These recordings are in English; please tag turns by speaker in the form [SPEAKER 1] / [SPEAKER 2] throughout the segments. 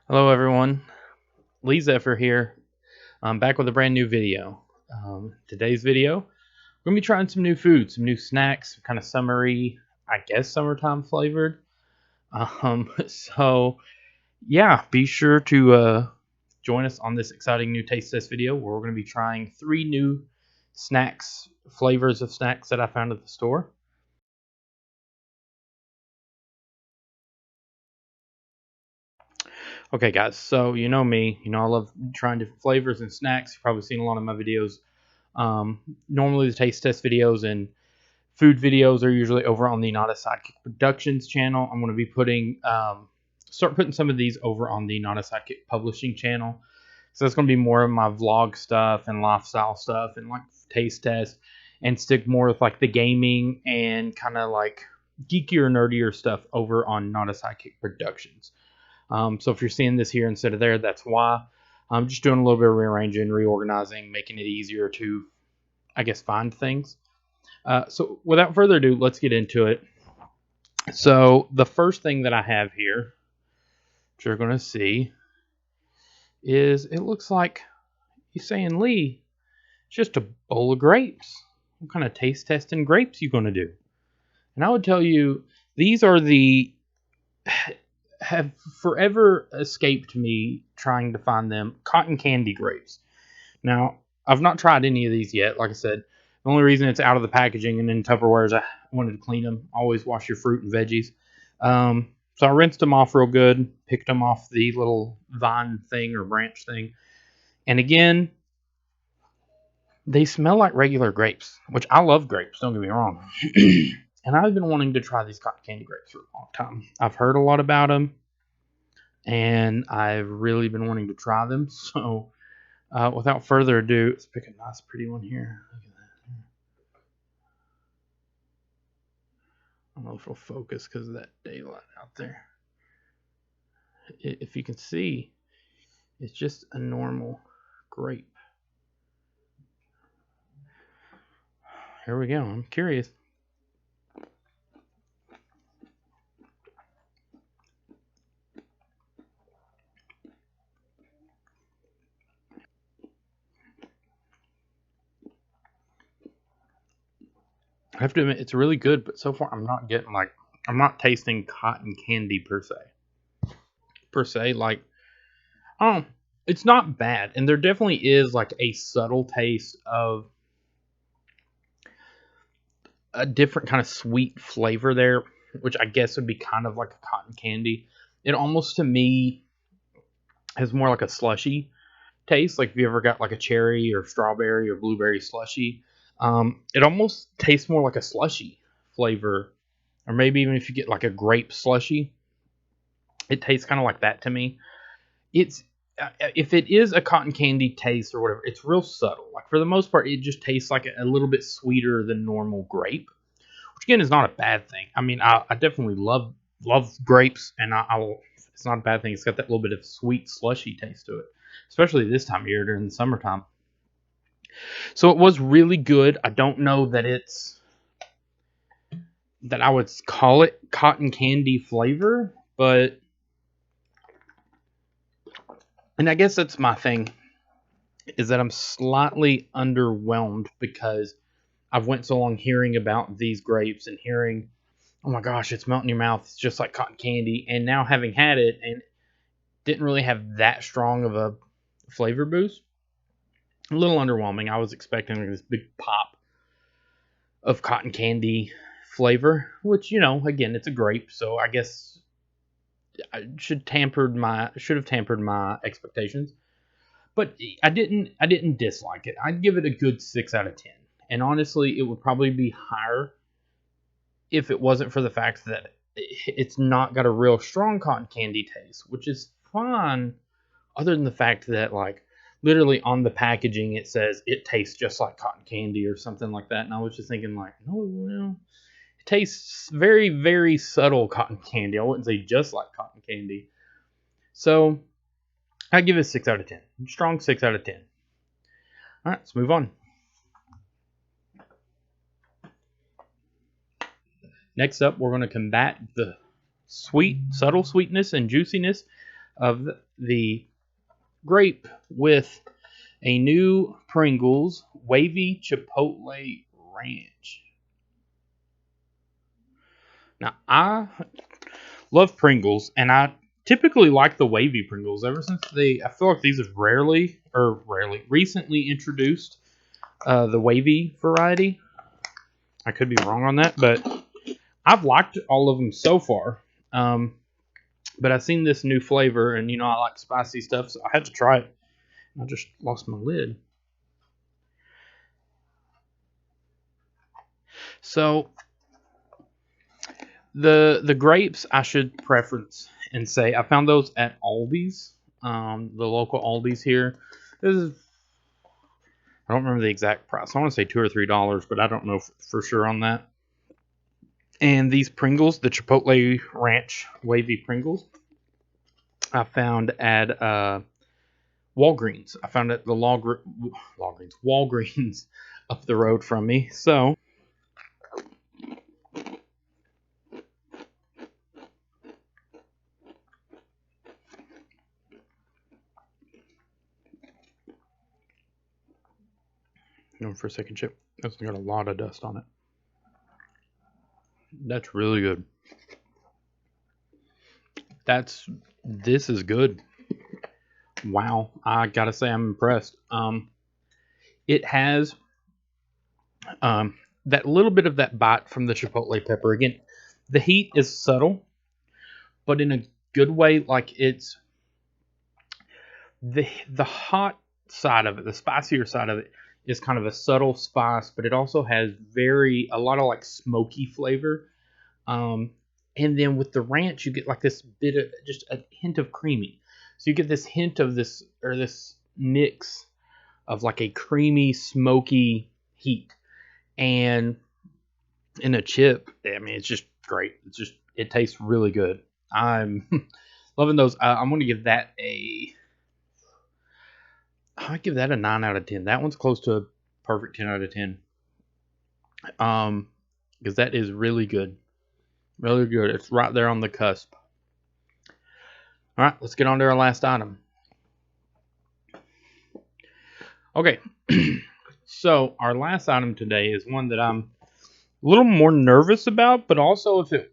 [SPEAKER 1] Hello everyone, Lee Zephyr here. I'm back with a brand new video. Today's video, we're going to be trying some new food, some new snacks, kind of summery, I guess summertime flavored. So yeah, be sure to join us on this exciting new taste test video where we're going to be trying 3 new snacks, flavors of snacks that I found at the store. Okay guys, so you know me, I love trying different flavors and snacks. You've probably seen a lot of my videos. Normally, the taste test videos and food videos are usually over on the Not a Sidekick Productions channel. I'm going to be start putting some of these over on the Not a Sidekick Publishing channel. So it's going to be more of my vlog stuff and lifestyle stuff and like taste tests, and stick more with like the gaming and kind of like geekier, nerdier stuff over on Not a Sidekick Productions. So if you're seeing this here instead of there, that's why. I'm just doing a little bit of rearranging, reorganizing, making it easier to, I guess, find things. So without further ado, let's get into it. So the first thing that I have here, which you're going to see, is it looks like he's saying, Lee, it's just a bowl of grapes. What kind of taste testing grapes you going to do? And I would tell you, these are the have forever escaped me trying to find them cotton candy grapes. Now, I've not tried any of these yet. Like I said, the only reason it's out of the packaging and in Tupperware is I wanted to clean them. Always wash your fruit and veggies. So I rinsed them off real good, picked them off the little vine thing or branch thing. And again, they smell like regular grapes, which I love grapes, don't get me wrong. And I've been wanting to try these cotton candy grapes for a long time. I've heard a lot about them, and I've really been wanting to try them. So without further ado, let's pick a nice, pretty one here. Look at that. I don't know if it'll focus because of that daylight out there. If you can see, it's just a normal grape. Here we go. I'm curious. I have to admit, it's really good, but so far I'm not tasting cotton candy per se. Like, oh, it's not bad, and there definitely is like a subtle taste of a different kind of sweet flavor there, which I guess would be kind of like a cotton candy. It almost to me has more like a slushy taste. Like if you ever got like a cherry or strawberry or blueberry slushy, it almost tastes more like a slushy flavor. Or maybe even if you get like a grape slushy, it tastes kind of like that to me. It's if it is a cotton candy taste or whatever, it's real subtle. Like for the most part, it just tastes like a little bit sweeter than normal grape, which again is not a bad thing. I mean, I definitely love grapes, and it's not a bad thing. It's got that little bit of sweet slushy taste to it, especially this time of year during the summertime. So it was really good. I don't know that I would call it cotton candy flavor, but and I guess that's my thing, is that I'm slightly underwhelmed because I've went so long hearing about these grapes and hearing, oh my gosh, it's melting in your mouth. It's just like cotton candy. And now having had it and didn't really have that strong of a flavor boost, a little underwhelming. I was expecting like this big pop of cotton candy flavor, which, again, it's a grape, so I guess I should have tampered my expectations. But I didn't dislike it. I'd give it a good 6 out of 10. And honestly, it would probably be higher if it wasn't for the fact that it's not got a real strong cotton candy taste, which is fine, other than the fact that like literally on the packaging it says it tastes just like cotton candy or something like that. And I was just thinking like, no, well, it tastes very, very subtle cotton candy. I wouldn't say just like cotton candy. So I give it a 6 out of 10. Strong 6 out of 10. All right, let's move on. Next up, we're going to combat the subtle sweetness and juiciness of the grape with a new Pringles wavy Chipotle ranch. Now, I love Pringles, and I typically like the wavy Pringles. Ever since I feel like these have recently introduced the wavy variety. I could be wrong on that, but I've liked all of them so far. But I've seen this new flavor, and I like spicy stuff, so I had to try it. I just lost my lid. So the grapes, I should preference and say I found those at Aldi's, the local Aldi's here. This is, I don't remember the exact price. I want to say $2 or $3, but I don't know for sure on that. And these Pringles, the Chipotle Ranch Wavy Pringles, I found at Walgreens. I found at the Walgreens up the road from me. So for a second, chip. That's got a lot of dust on it. That's really good. This is good. Wow, I gotta say I'm impressed. It has that little bit of that bite from the Chipotle pepper. Again, the heat is subtle, but in a good way. Like it's the hot side of it, the spicier side of it, is kind of a subtle spice, but it also has a lot of like smoky flavor. And then with the ranch, you get like this bit of just a hint of creamy. So you get this hint of this mix of like a creamy, smoky heat, and in a chip, I mean, it's just great. It tastes really good. I'm loving those. I'm going to give that I give that a 9 out of 10. That one's close to a perfect 10 out of 10. Because that is really good. Really good. It's right there on the cusp. All right, let's get on to our last item. Okay. So our last item today is one that I'm a little more nervous about, but also if it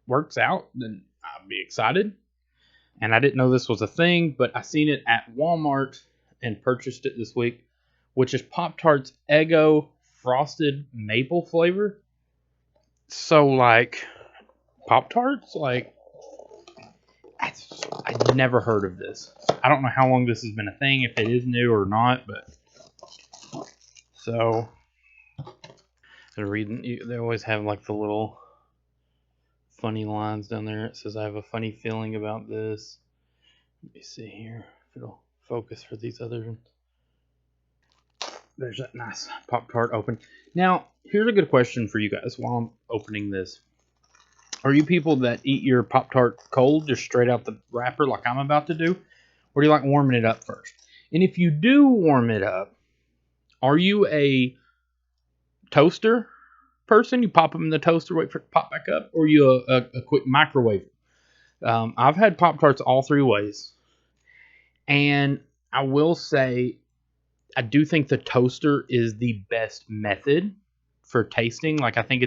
[SPEAKER 1] works out, then I'll be excited. And I didn't know this was a thing, but I seen it at Walmart and purchased it this week, which is Pop-tarts Eggo frosted maple flavor. So like Pop-tarts, like I'd never heard of this. I don't know how long this has been a thing, if it is new or not, but so they're reading. They always have like the little funny lines down there. It says, "I have a funny feeling about this." Let me see here if it'll focus for these other ones. There's that nice Pop-tart open. Now, here's a good question for you guys while I'm opening this. Are you people that eat your Pop-tart cold, just straight out the wrapper like I'm about to do? Or do you like warming it up first? And if you do warm it up, are you a toaster person? You pop them in the toaster, wait for it to pop back up? Or are you a quick microwave? I've had Pop-tarts all three ways. And I will say, I do think the toaster is the best method for tasting. Like, I think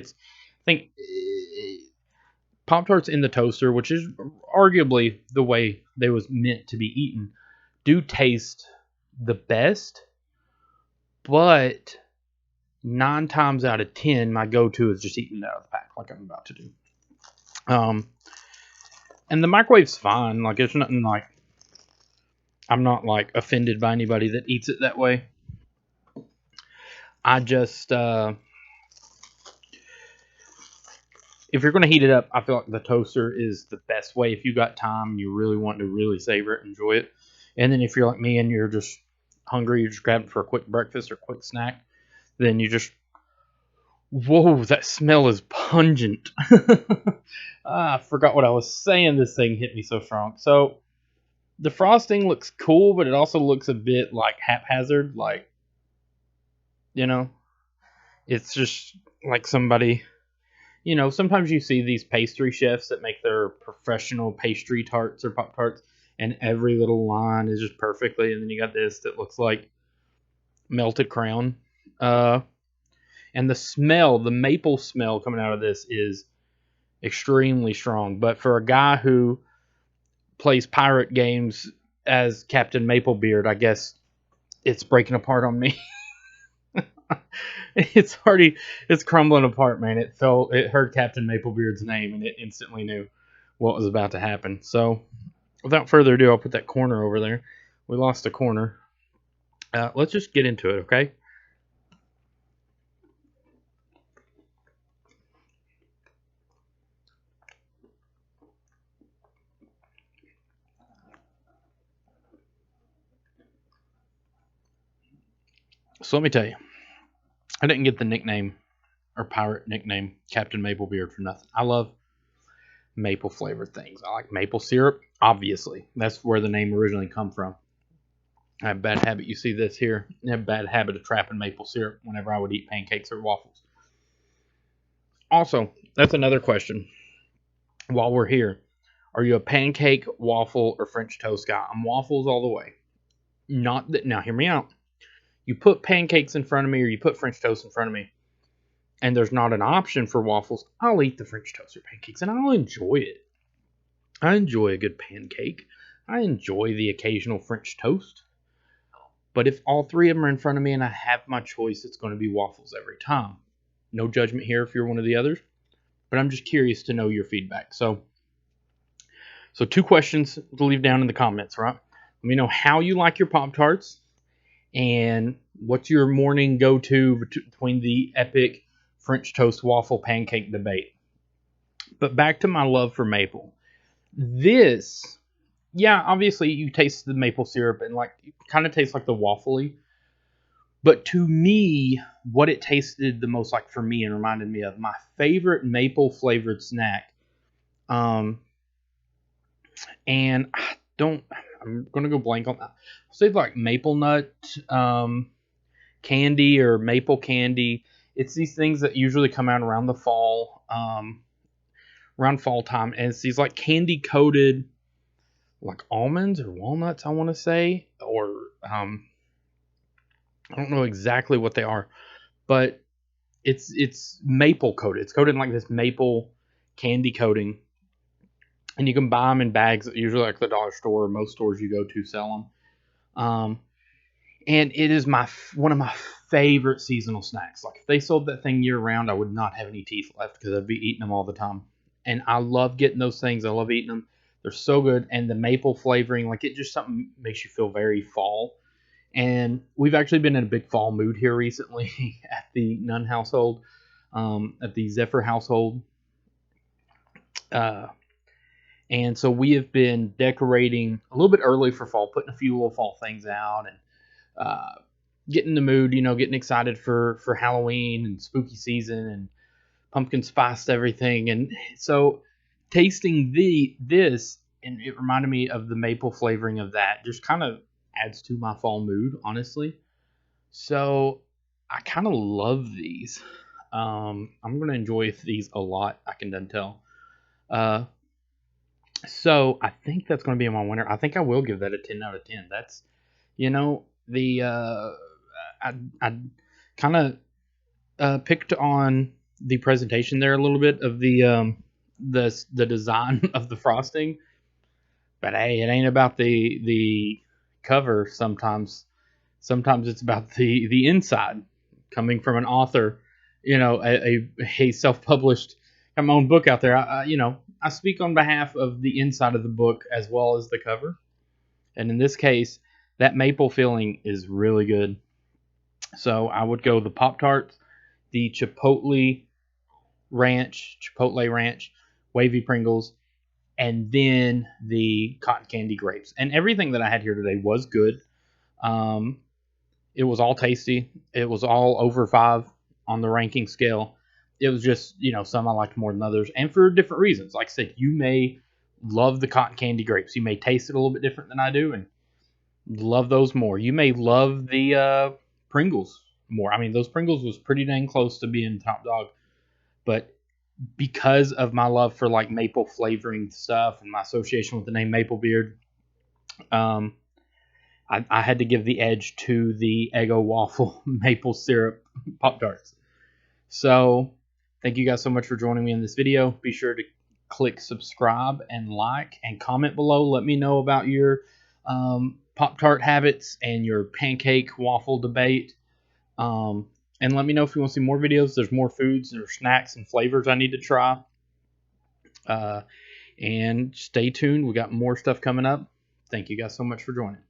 [SPEAKER 1] Pop-tarts in the toaster, which is arguably the way they was meant to be eaten, do taste the best. But 9 times out of 10, my go-to is just eating it out of the pack, like I'm about to do. And the microwave's fine. Like, it's nothing like, I'm not like offended by anybody that eats it that way. I just, if you're going to heat it up, I feel like the toaster is the best way. If you got time and you really want to really savor it, enjoy it. And then if you're like me and you're just hungry, you're just grabbing for a quick breakfast or quick snack, then you just, whoa, that smell is pungent. I forgot what I was saying. This thing hit me so strong. So the frosting looks cool, but it also looks a bit like haphazard. Like, it's just like somebody, sometimes you see these pastry chefs that make their professional pastry tarts or Pop-tarts, and every little line is just perfectly. And then you got this that looks like melted crown. Uh, and the smell, the maple smell coming out of this is extremely strong. But for a guy who plays pirate games as Captain Maplebeard, I guess it's breaking apart on me. It's crumbling apart, man. It heard Captain Maplebeard's name and it instantly knew what was about to happen. So without further ado, I'll put that corner over there. We lost a corner. Let's just get into it, okay? So let me tell you, I didn't get the nickname or pirate nickname Captain Maplebeard for nothing. I love maple flavored things. I like maple syrup, obviously. That's where the name originally come from. I have a bad habit. You see this here. I have a bad habit of trapping maple syrup whenever I would eat pancakes or waffles. Also, that's another question. While we're here, are you a pancake, waffle, or French toast guy? I'm waffles all the way. Not that. Now, hear me out. You put pancakes in front of me, or you put French toast in front of me, and there's not an option for waffles. I'll eat the French toast or pancakes, and I'll enjoy it. I enjoy a good pancake. I enjoy the occasional French toast. But if all three of them are in front of me and I have my choice, it's going to be waffles every time. No judgment here if you're one of the others, but I'm just curious to know your feedback. So 2 questions to leave down in the comments, right? Let me know how you like your Pop-Tarts and what's your morning go-to between the epic French toast waffle pancake debate. But back to my love for maple. This, yeah, obviously you taste the maple syrup and like it kind of tastes like the waffly. But to me, what it tasted the most like for me and reminded me of my favorite maple flavored snack. And I'm going to go blank on that. I'll say like maple nut candy or maple candy. It's these things that usually come out around the fall, around fall time. And it's these like candy coated like almonds or walnuts, I want to say. Or I don't know exactly what they are. But it's maple coated. It's coated in like this maple candy coating, and you can buy them in bags. Usually, like the dollar store or most stores you go to sell them. And it is one of my favorite seasonal snacks. Like if they sold that thing year round, I would not have any teeth left because I'd be eating them all the time. And I love getting those things. I love eating them. They're so good, and the maple flavoring, like it just something makes you feel very fall. And we've actually been in a big fall mood here recently at the Nunn household, at the Zephyr household. Uh, and so we have been decorating a little bit early for fall, putting a few little fall things out and getting in the mood, getting excited for Halloween and spooky season and pumpkin spiced everything. And so tasting this, and it reminded me of the maple flavoring of that, just kind of adds to my fall mood, honestly. So I kind of love these. I'm going to enjoy these a lot, I can then tell. So I think that's going to be my winner. I think I will give that a 10 out of 10. That's, the I kind of picked on the presentation there a little bit of the design of the frosting, but hey, it ain't about the cover sometimes. Sometimes it's about the inside, coming from an author, a self-published, got my own book out there. I speak on behalf of the inside of the book as well as the cover, and in this case, that maple filling is really good. So I would go the Pop-Tarts, the Chipotle Ranch, Wavy Pringles, and then the cotton candy grapes. And everything that I had here today was good. It was all tasty. It was all over 5 on the ranking scale. It was just, some I liked more than others, and for different reasons. Like I said, you may love the cotton candy grapes. You may taste it a little bit different than I do, and love those more. You may love the Pringles more. I mean, those Pringles was pretty dang close to being top dog, but because of my love for like maple flavoring stuff and my association with the name Maplebeard, Um, I had to give the edge to the Eggo waffle maple syrup Pop-tarts. So thank you guys so much for joining me in this video. Be sure to click subscribe and like and comment below. Let me know about your Pop-tart habits and your pancake waffle debate. And let me know if you want to see more videos. There's more foods or snacks and flavors I need to try. And stay tuned. We got more stuff coming up. Thank you guys so much for joining.